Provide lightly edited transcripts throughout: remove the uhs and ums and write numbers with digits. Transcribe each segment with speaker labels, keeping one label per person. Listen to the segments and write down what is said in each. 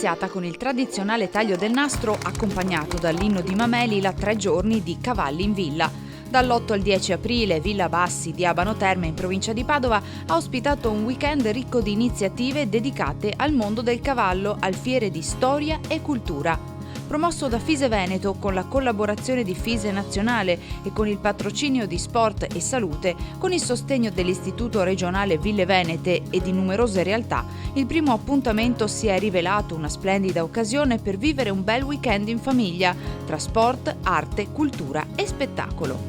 Speaker 1: iniziata con il tradizionale taglio del nastro accompagnato dall'inno di Mameli la 3 giorni di Cavalli in Villa. Dall'8 al 10 aprile Villa Bassi di Abano Terme in provincia di Padova ha ospitato un weekend ricco di iniziative dedicate al mondo del cavallo, al fiere di storia e cultura. Promosso da Fise Veneto con la collaborazione di Fise Nazionale e con il patrocinio di Sport e Salute, con il sostegno dell'Istituto regionale Ville Venete e di numerose realtà, il primo appuntamento si è rivelato una splendida occasione per vivere un bel weekend in famiglia, tra sport, arte, cultura e spettacolo.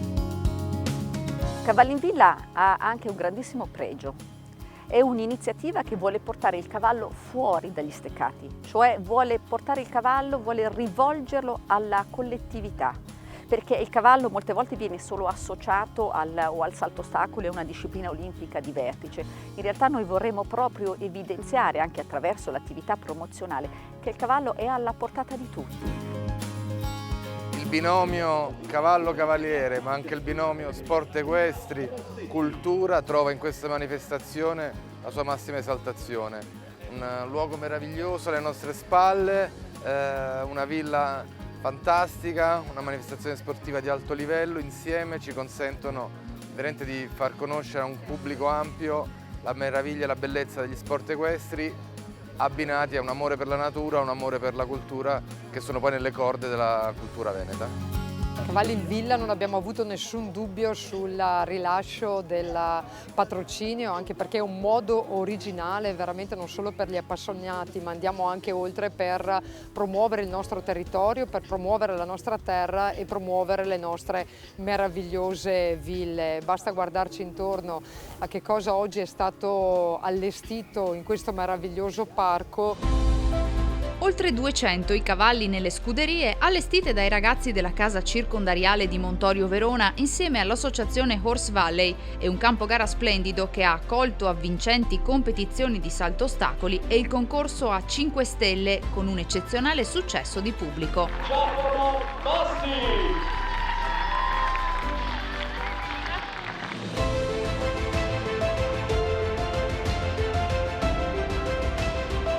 Speaker 2: Cavalli in Villa ha anche un grandissimo pregio. È un'iniziativa che vuole portare il cavallo fuori dagli steccati, cioè vuole portare il cavallo, vuole rivolgerlo alla collettività, perché il cavallo molte volte viene solo associato al salto ostacoli, a una disciplina olimpica di vertice. In realtà noi vorremmo proprio evidenziare, anche attraverso l'attività promozionale, che il cavallo è alla portata di tutti.
Speaker 3: Il binomio cavallo-cavaliere, ma anche il binomio sport equestri, cultura, trova in questa manifestazione la sua massima esaltazione. Un luogo meraviglioso alle nostre spalle, una villa fantastica, una manifestazione sportiva di alto livello, insieme ci consentono veramente di far conoscere a un pubblico ampio la meraviglia e la bellezza degli sport equestri, abbinati a un amore per la natura, un amore per la cultura, che sono poi nelle corde della cultura veneta.
Speaker 4: Cavalli in Villa non abbiamo avuto nessun dubbio sul rilascio del patrocinio, anche perché è un modo originale veramente non solo per gli appassionati, ma andiamo anche oltre per promuovere il nostro territorio, per promuovere la nostra terra e promuovere le nostre meravigliose ville. Basta guardarci intorno a che cosa oggi è stato allestito in questo meraviglioso parco.
Speaker 1: Oltre 200 i cavalli nelle scuderie allestite dai ragazzi della casa circondariale di Montorio Verona insieme all'associazione Horse Valley e un campo gara splendido che ha accolto avvincenti competizioni di salto ostacoli e il concorso a 5 stelle con un eccezionale successo di pubblico.
Speaker 5: Giacomo Bassi!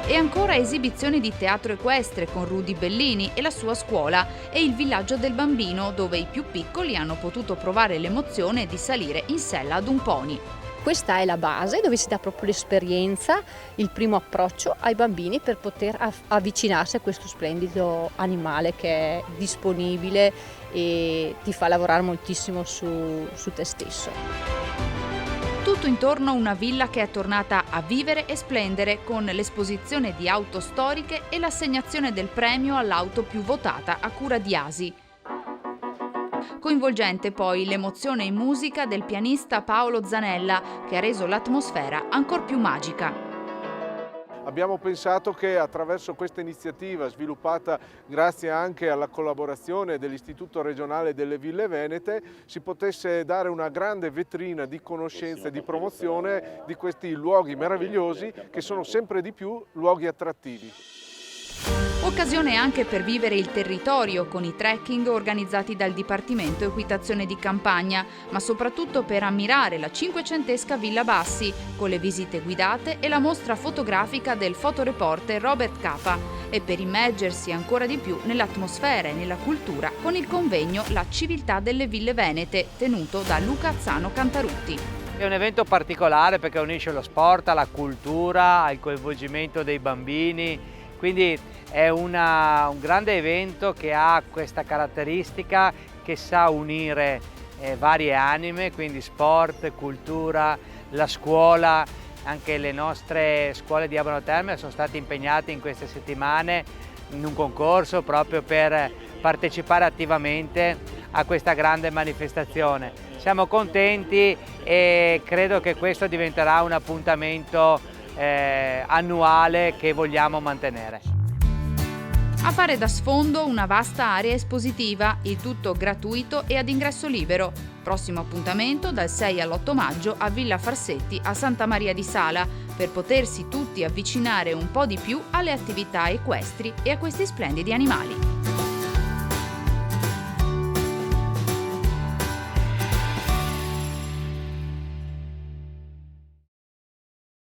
Speaker 1: E ancora esibizioni di teatro equestre con Rudy Bellini e la sua scuola e il villaggio del bambino dove i più piccoli hanno potuto provare l'emozione di salire in sella ad un pony.
Speaker 6: Questa è la base dove si dà proprio l'esperienza, il primo approccio ai bambini per poter avvicinarsi a questo splendido animale che è disponibile e ti fa lavorare moltissimo su te stesso.
Speaker 1: Tutto intorno a una villa che è tornata a vivere e splendere con l'esposizione di auto storiche e l'assegnazione del premio all'auto più votata a cura di Asi. Coinvolgente poi l'emozione in musica del pianista Paolo Zanella che ha reso l'atmosfera ancor più magica.
Speaker 7: Abbiamo pensato che attraverso questa iniziativa, sviluppata grazie anche alla collaborazione dell'Istituto regionale delle Ville Venete, si potesse dare una grande vetrina di conoscenza e di promozione di questi luoghi meravigliosi che sono sempre di più luoghi attrattivi.
Speaker 1: Occasione anche per vivere il territorio con i trekking organizzati dal Dipartimento Equitazione di Campagna, ma soprattutto per ammirare la cinquecentesca Villa Bassi con le visite guidate e la mostra fotografica del fotoreporter Robert Capa e per immergersi ancora di più nell'atmosfera e nella cultura con il convegno La civiltà delle Ville Venete tenuto da Luca Azzano Cantarutti.
Speaker 8: È un evento particolare perché unisce lo sport alla cultura, al coinvolgimento dei bambini, quindi è un grande evento che ha questa caratteristica che sa unire varie anime, quindi sport, cultura, la scuola, anche le nostre scuole di Abano Terme sono state impegnate in queste settimane in un concorso proprio per partecipare attivamente a questa grande manifestazione. Siamo contenti e credo che questo diventerà un appuntamento annuale che vogliamo mantenere.
Speaker 1: A fare da sfondo una vasta area espositiva, il tutto gratuito e ad ingresso libero. Prossimo appuntamento dal 6 all'8 maggio a Villa Farsetti a Santa Maria di Sala per potersi tutti avvicinare un po' di più alle attività equestri e a questi splendidi animali.